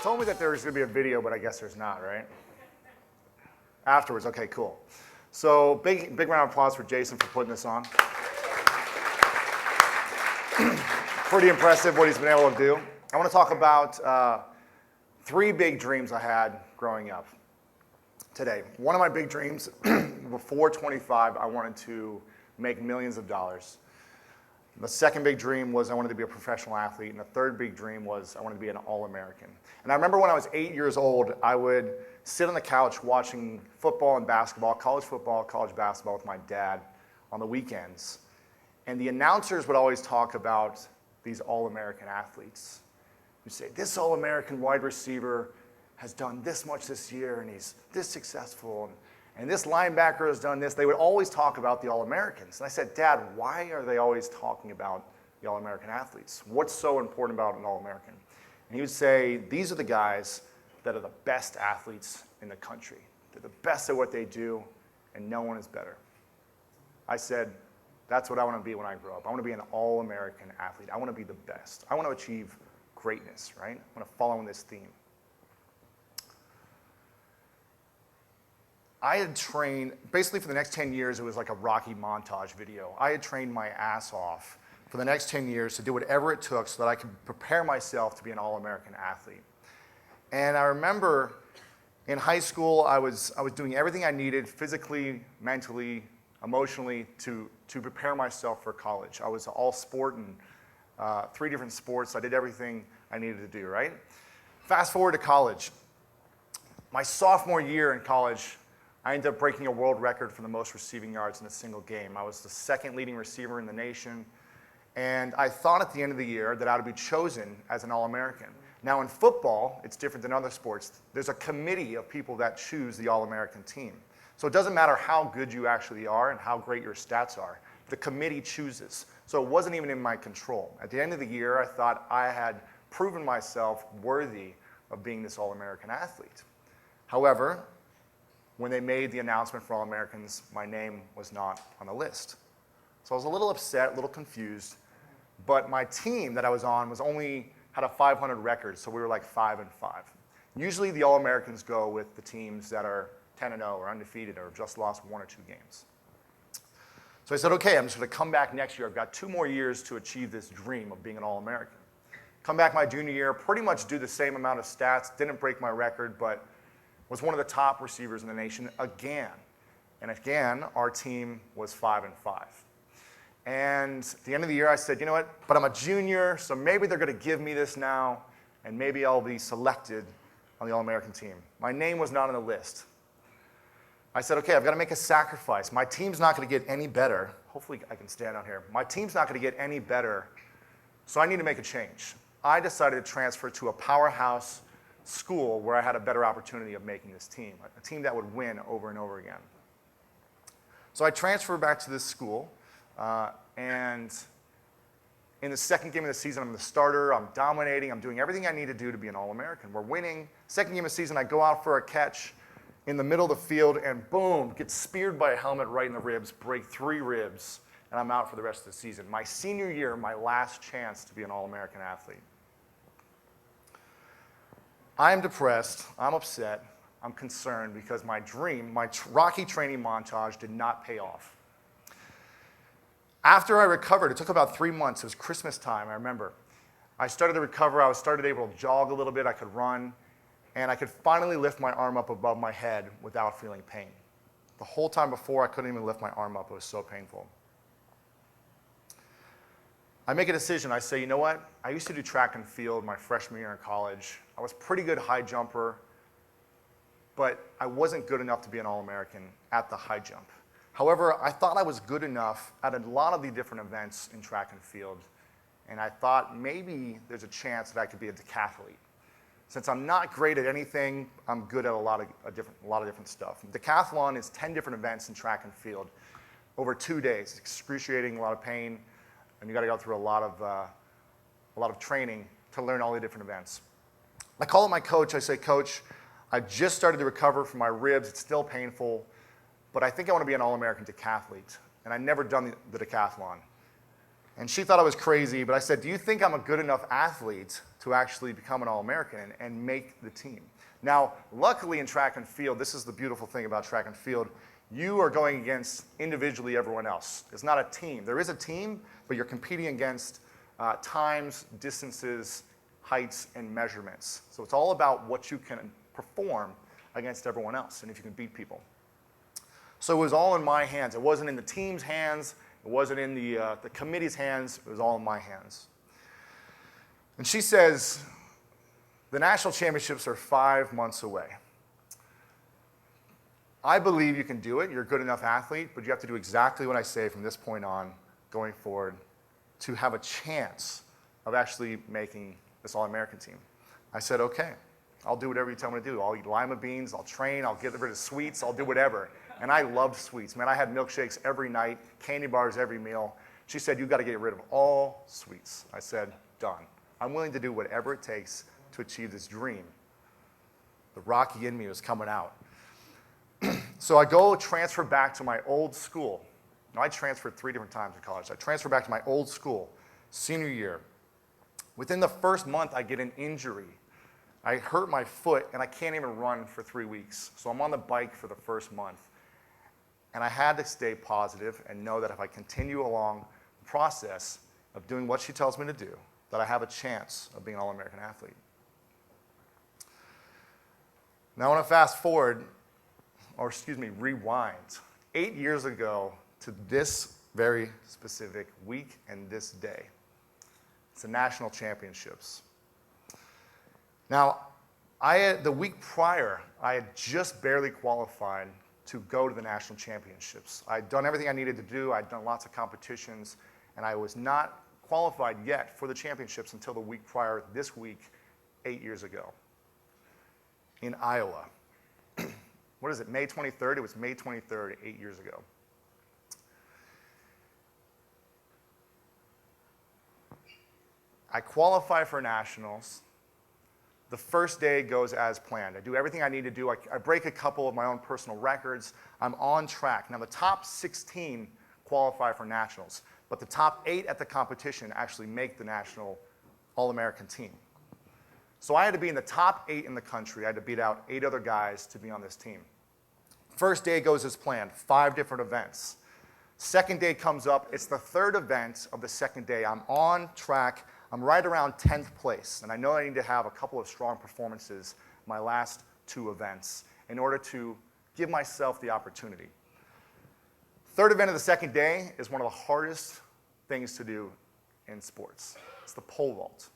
told me that there was going to be a video, but I guess there's not, right? Afterwards, okay, cool. So big round of applause for Jason for putting this on. Pretty impressive what he's been able to do. I want to talk about 3 big dreams I had growing up today. One of my big dreams, before 25, I wanted to make millions of dollars. The second big dream was I wanted to be a professional athlete, and the third big dream was I wanted to be an All-American. And I remember when I was 8 years old, I would sit on the couch watching football and basketball, college football, college basketball with my dad on the weekends. And the announcers would always talk about these All-American athletes. You'd say, this All-American wide receiver has done this much this year, and he's this successful, and this linebacker has done this. They would always talk about the All-Americans. And I said, Dad, why are they always talking about the All-American athletes? What's so important about an All-American? And he would say, these are the guys that are the best athletes in the country. They're the best at what they do, and no one is better. I said, that's what I want to be when I grow up. I want to be an All-American athlete. I want to be the best. I want to achieve greatness, right? I want to follow in this theme. I had trained, basically for the next 10 years, it was like a Rocky montage video. I had trained my ass off for the next 10 years to do whatever it took so that I could prepare myself to be an All-American athlete. And I remember in high school, I was doing everything I needed physically, mentally, emotionally to prepare myself for college. I was all sport and 3 different sports. I did everything I needed to do, right? Fast forward to college. My sophomore year in college, I ended up breaking a world record for the most receiving yards in a single game. I was the 2nd leading receiver in the nation. And I thought at the end of the year that I would be chosen as an All-American. Now in football, it's different than other sports. There's a committee of people that choose the All-American team. So it doesn't matter how good you actually are and how great your stats are. The committee chooses. So it wasn't even in my control. At the end of the year, I thought I had proven myself worthy of being this All-American athlete. However, when they made the announcement for All-Americans, my name was not on the list. So I was a little upset, a little confused, but my team that I was on had a 500 record, so we were like 5-5. Usually the All-Americans go with the teams that are 10-0 or undefeated or just lost 1 or 2 games. So I said, okay, I'm just going to come back next year. I've got 2 more years to achieve this dream of being an All-American. Come back my junior year, pretty much do the same amount of stats, didn't break my record, but was one of the top receivers in the nation again. And again, our team was 5-5. And at the end of the year, I said, you know what, but I'm a junior, so maybe they're going to give me this now, and maybe I'll be selected on the All-American team. My name was not on the list. I said, okay, I've got to make a sacrifice. My team's not going to get any better. Hopefully I can stand out here. My team's not going to get any better, so I need to make a change. I decided to transfer to a powerhouse school where I had a better opportunity of making this team, a team that would win over and over again. So I transferred back to this school, and in the 2nd game of the season, I'm the starter, I'm dominating, I'm doing everything I need to do to be an All-American. We're winning. 2nd game of the season, I go out for a catch in the middle of the field, and boom, get speared by a helmet right in the ribs, break 3 ribs, and I'm out for the rest of the season. My senior year, my last chance to be an All-American athlete. I'm depressed, I'm upset, I'm concerned because my dream, my Rocky training montage did not pay off. After I recovered, it took about 3 months, it was Christmas time, I remember. I started to recover, I started able to jog a little bit, I could run, and I could finally lift my arm up above my head without feeling pain. The whole time before, I couldn't even lift my arm up, it was so painful. I make a decision. I say, you know what? I used to do track and field my freshman year in college. I was a pretty good high jumper, but I wasn't good enough to be an All-American at the high jump. However, I thought I was good enough at a lot of the different events in track and field, and I thought maybe there's a chance that I could be a decathlete. Since I'm not great at anything, I'm good at a lot of different stuff. Decathlon is 10 different events in track and field over 2 days. Excruciating, a lot of pain. And you got to go through a lot of training to learn all the different events. I call up my coach. I say, Coach, I just started to recover from my ribs. It's still painful, but I think I want to be an All-American decathlete. And I've never done the decathlon. And she thought I was crazy, but I said, do you think I'm a good enough athlete to actually become an All-American and make the team? Now, luckily in track and field, this is the beautiful thing about track and field, you are going against individually everyone else. It's not a team. There is a team, but you're competing against times, distances, heights, and measurements. So it's all about what you can perform against everyone else and if you can beat people. So it was all in my hands. It wasn't in the team's hands. It wasn't in the committee's hands. It was all in my hands. And she says, the national championships are 5 months away. I believe you can do it. You're a good enough athlete, but you have to do exactly what I say from this point on, going forward, to have a chance of actually making this All-American team. I said, okay, I'll do whatever you tell me to do. I'll eat lima beans, I'll train, I'll get rid of sweets, I'll do whatever. And I loved sweets. Man, I had milkshakes every night, candy bars every meal. She said, you got to get rid of all sweets. I said, done. I'm willing to do whatever it takes to achieve this dream. The Rocky in me was coming out. So I go transfer back to my old school. Now, I transferred 3 different times in college. I transferred back to my old school, senior year. Within the first month, I get an injury. I hurt my foot, and I can't even run for 3 weeks. So I'm on the bike for the first month. And I had to stay positive and know that if I continue along the process of doing what she tells me to do, that I have a chance of being an All-American athlete. Now I want to fast forward, or excuse me, rewind. 8 years ago to this very specific week and this day. It's the national championships. Now, the week prior, I had just barely qualified to go to the national championships. I'd done everything I needed to do. I'd done lots of competitions, and I was not qualified yet for the championships until the week prior, this week, 8 years ago, in Iowa. What is it, May 23rd? It was May 23rd, 8 years ago. I qualify for nationals. The first day goes as planned. I do everything I need to do. I break a couple of my own personal records. I'm on track. Now, the top 16 qualify for nationals, but the top 8 at the competition actually make the national All-American team. So I had to be in the top 8 in the country. I had to beat out 8 other guys to be on this team. First day goes as planned, 5 different events. Second day comes up. It's the third event of the second day. I'm on track. I'm right around 10th place, and I know I need to have a couple of strong performances my last 2 events in order to give myself the opportunity. Third event of the second day is one of the hardest things to do in sports. It's the pole vault.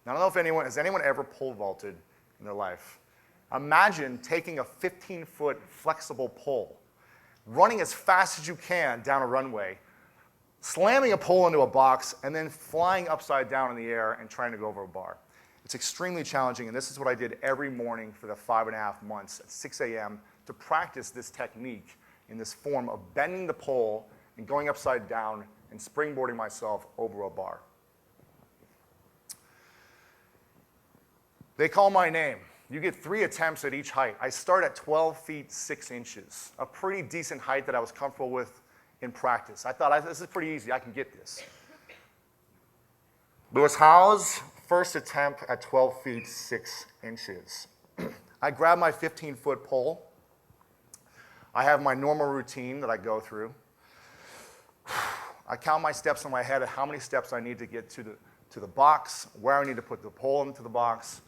Now, I don't know if has anyone ever pole vaulted in their life? Imagine taking a 15-foot flexible pole, running as fast as you can down a runway, slamming a pole into a box, and then flying upside down in the air and trying to go over a bar. It's extremely challenging, and this is what I did every morning for the 5.5 months at 6 a.m. to practice this technique in this form of bending the pole and going upside down and springboarding myself over a bar. They call my name. You get 3 attempts at each height. I start at 12 feet 6 inches, a pretty decent height that I was comfortable with in practice. I thought, this is pretty easy, I can get this. Lewis Howes, first attempt at 12 feet 6 inches. I grab my 15-foot pole. I have my normal routine that I go through. I count my steps in my head of how many steps I need to get to the box, where I need to put the pole into the box.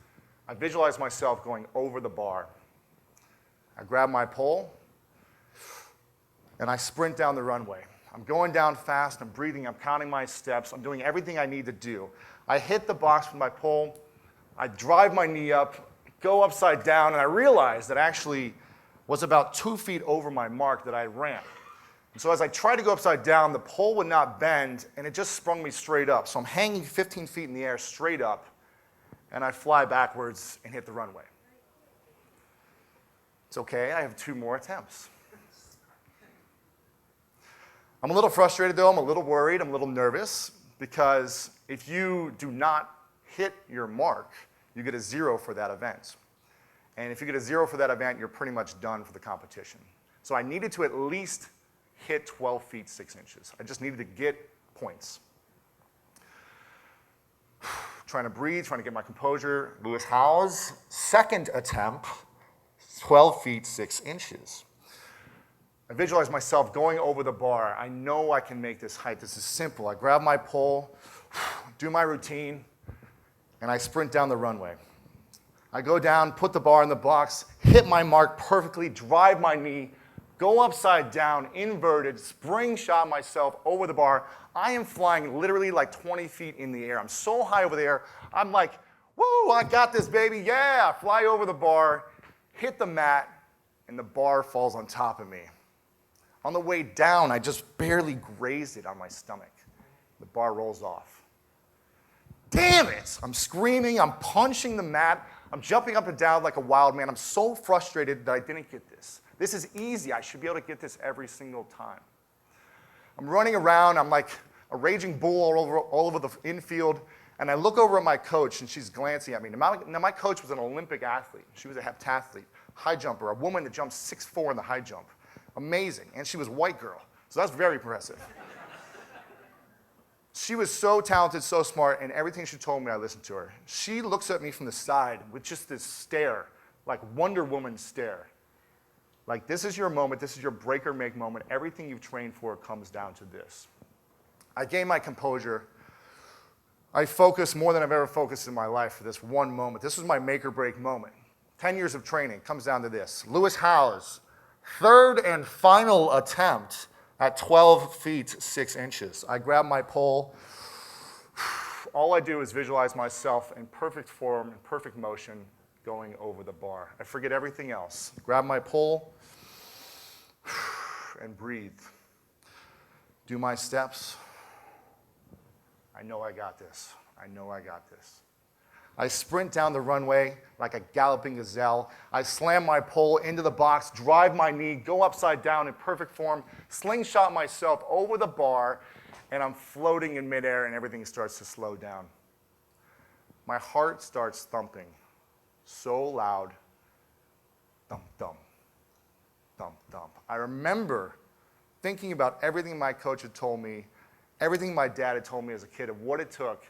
I visualize myself going over the bar. I grab my pole, and I sprint down the runway. I'm going down fast, I'm breathing, I'm counting my steps, I'm doing everything I need to do. I hit the box with my pole, I drive my knee up, go upside down, and I realize that I actually was about 2 feet over my mark that I ran. And so as I tried to go upside down, the pole would not bend, and it just sprung me straight up. So I'm hanging 15 feet in the air straight up, and I fly backwards and hit the runway. It's okay, I have 2 more attempts. I'm a little frustrated though, I'm a little worried, I'm a little nervous, because if you do not hit your mark, you get a 0 for that event. And if you get a 0 for that event, you're pretty much done for the competition. So I needed to at least hit 12 feet 6 inches. I just needed to get points. trying to breathe, trying to get my composure. Lewis Howes, second attempt, 12 feet 6 inches. I visualize myself going over the bar. I know I can make this height. This is simple. I grab my pole, do my routine, and I sprint down the runway. I go down, put the bar in the box, hit my mark perfectly, drive my knee, go upside down, inverted, spring shot myself over the bar. I am flying literally like 20 feet in the air. I'm so high over there. I'm like, woo, I got this, baby. Yeah, fly over the bar, hit the mat, and the bar falls on top of me. On the way down, I just barely grazed it on my stomach. The bar rolls off. Damn it! I'm screaming, I'm punching the mat, I'm jumping up and down like a wild man. I'm so frustrated that I didn't get this. This is easy. I should be able to get this every single time. I'm running around. I'm like a raging bull all over the infield. And I look over at my coach, and she's glancing at me. Now, my coach was an Olympic athlete. She was a heptathlete, high jumper, a woman that jumped 6'4" in the high jump. Amazing. And she was a white girl. So that's very impressive. She was so talented, so smart, and everything she told me, I listened to her. She looks at me from the side with just this stare, like Wonder Woman stare. Like, this is your moment, this is your break or make moment. Everything you've trained for comes down to this. I gained my composure. I focused more than I've ever focused in my life for this one moment. This was my make or break moment. 10 years of training comes down to this. Lewis Howes, third and final attempt at 12 feet 6 inches. I grab my pole. All I do is visualize myself in perfect form, in perfect motion, going over the bar. I forget everything else. Grab my pole and breathe. Do my steps. I know I got this. I know I got this. I sprint down the runway like a galloping gazelle. I slam my pole into the box, drive my knee, go upside down in perfect form, slingshot myself over the bar, and I'm floating in midair and everything starts to slow down. My heart starts thumping so loud, thump, thump, thump, thump. I remember thinking about everything my coach had told me, everything my dad had told me as a kid of what it took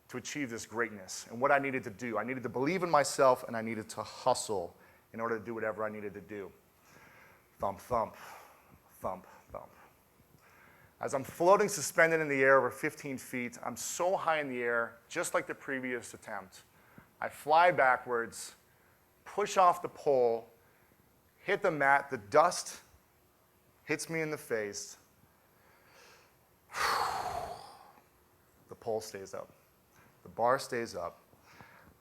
to achieve this greatness and what I needed to do. I needed to believe in myself and I needed to hustle in order to do whatever I needed to do. Thump, thump, thump, thump. As I'm floating suspended in the air over 15 feet, I'm so high in the air, just like the previous attempt. I fly backwards, push off the pole, hit the mat, the dust hits me in the face. The pole stays up. The bar stays up.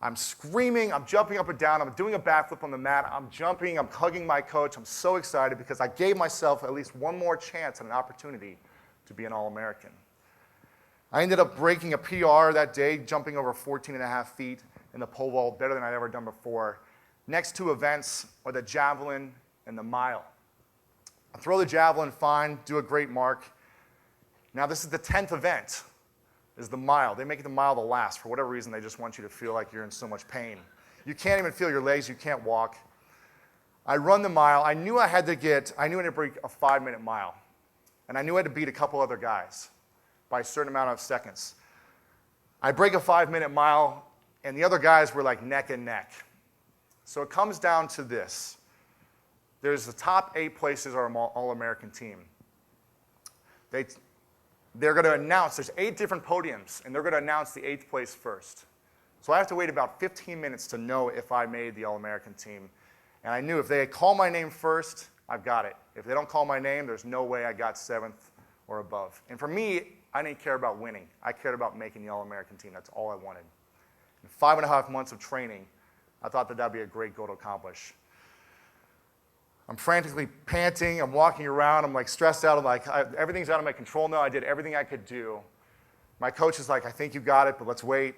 I'm screaming, I'm jumping up and down, I'm doing a backflip on the mat, I'm jumping, I'm hugging my coach. I'm so excited because I gave myself at least one more chance and an opportunity to be an All-American. I ended up breaking a PR that day, jumping over 14.5 feet in the pole vault, better than I'd ever done before. Next two events are the javelin and the mile. I throw the javelin fine, do a great mark. Now this is the 10th event. Is the mile. They make the mile the last. For whatever reason, they just want you to feel like you're in so much pain. You can't even feel your legs. You can't walk. I run the mile. I knew I had to break a 5-minute mile. And I knew I had to beat a couple other guys by a certain amount of seconds. I break a 5-minute mile, and the other guys were like neck and neck. So it comes down to this. There's the top 8 places are All-American team. They're going to announce, there's 8 different podiums, and they're going to announce the 8th place first. So I have to wait about 15 minutes to know if I made the All-American team. And I knew if they call my name first, I've got it. If they don't call my name, there's no way I got 7th or above. And for me, I didn't care about winning. I cared about making the All-American team. That's all I wanted. In 5.5 months of training, I thought that that'd be a great goal to accomplish. I'm frantically panting, I'm walking around, I'm like stressed out, I'm like, everything's out of my control now, I did everything I could do. My coach is like, I think you got it, but let's wait.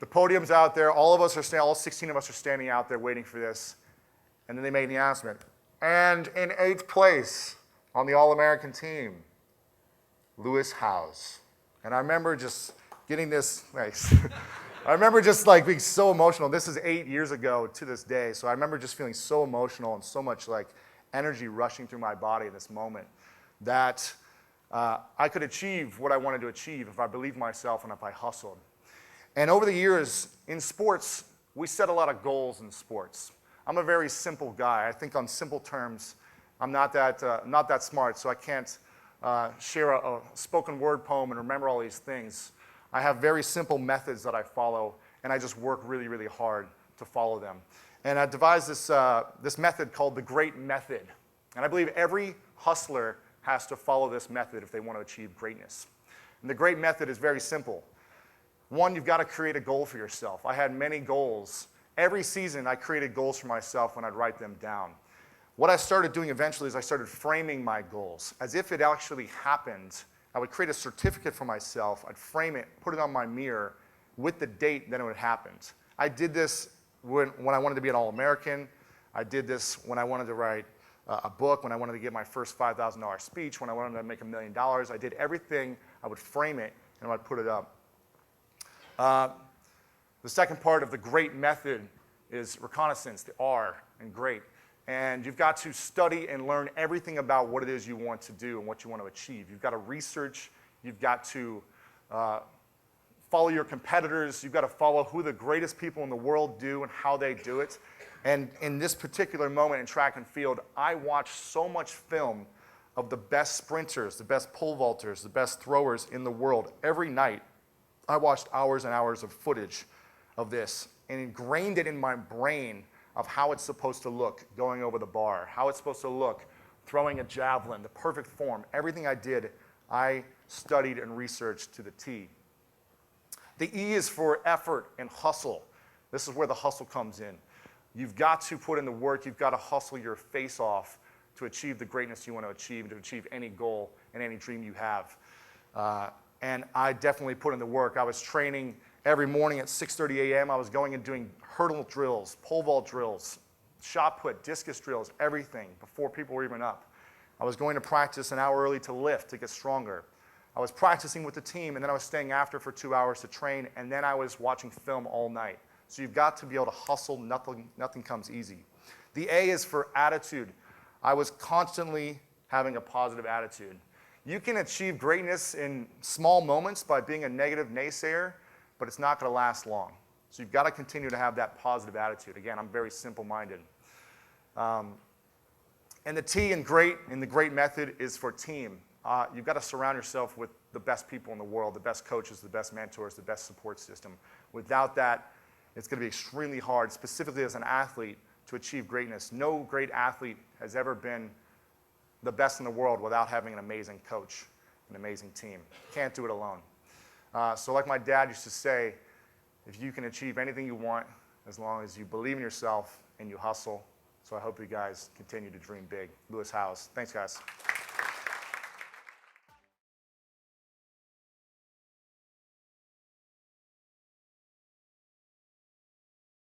The podium's out there, all 16 of us are standing out there waiting for this. And then they made the announcement. And in 8th place on the All-American team, Lewis Howes. And I remember just getting this, I remember just like being so emotional. This is 8 years ago to this day. So I remember just feeling so emotional and so much like energy rushing through my body in this moment that I could achieve what I wanted to achieve if I believed myself and if I hustled. And over the years, in sports, we set a lot of goals in sports. I'm a very simple guy. I think on simple terms, I'm not that smart, so I can't share a spoken word poem and remember all these things. I have very simple methods that I follow, and I just work really, really hard to follow them. And I devised this method called the GREAT method. And I believe every hustler has to follow this method if they want to achieve greatness. And the GREAT method is very simple. One, you've got to create a goal for yourself. I had many goals. Every season, I created goals for myself when I'd write them down. What I started doing eventually is I started framing my goals as if it actually happened. I would create a certificate for myself. I'd frame it, put it on my mirror with the date that it had happened. I did this when I wanted to be an All-American. I did this when I wanted to write a book, when I wanted to give my first $5,000 speech, when I wanted to make $1 million. I did everything. I would frame it, and I'd put it up. The second part of the GREAT method is reconnaissance, the R in GREAT. And you've got to study and learn everything about what it is you want to do and what you want to achieve. You've got to research. You've got to follow your competitors. You've got to follow who the greatest people in the world do and how they do it. And in this particular moment in track and field, I watched so much film of the best sprinters, the best pole vaulters, the best throwers in the world. Every night, I watched hours and hours of footage of this and ingrained it in my brain of how it's supposed to look going over the bar, how it's supposed to look throwing a javelin, the perfect form. Everything I did, I studied and researched to the T. The E is for effort and hustle. This is where the hustle comes in. You've got to put in the work. You've got to hustle your face off to achieve the greatness you want to achieve, to achieve any goal and any dream you have. And I definitely put in the work. I was training every morning at 6:30 a.m. I was going and doing hurdle drills, pole vault drills, shot put, discus drills, everything before people were even up. I was going to practice an hour early to lift, to get stronger. I was practicing with the team, and then I was staying after for 2 hours to train, and then I was watching film all night. So you've got to be able to hustle. Nothing comes easy. The A is for attitude. I was constantly having a positive attitude. You can achieve greatness in small moments by being a negative naysayer, but it's not going to last long. So you've got to continue to have that positive attitude. Again, I'm very simple-minded. And the T in the GREAT method is for team. You've got to surround yourself with the best people in the world, the best coaches, the best mentors, the best support system. Without that, it's going to be extremely hard, specifically as an athlete, to achieve greatness. No great athlete has ever been the best in the world without having an amazing coach, an amazing team. Can't do it alone. So like my dad used to say, if you can achieve anything you want, as long as you believe in yourself and you hustle. So I hope you guys continue to dream big. Lewis Howes. Thanks, guys.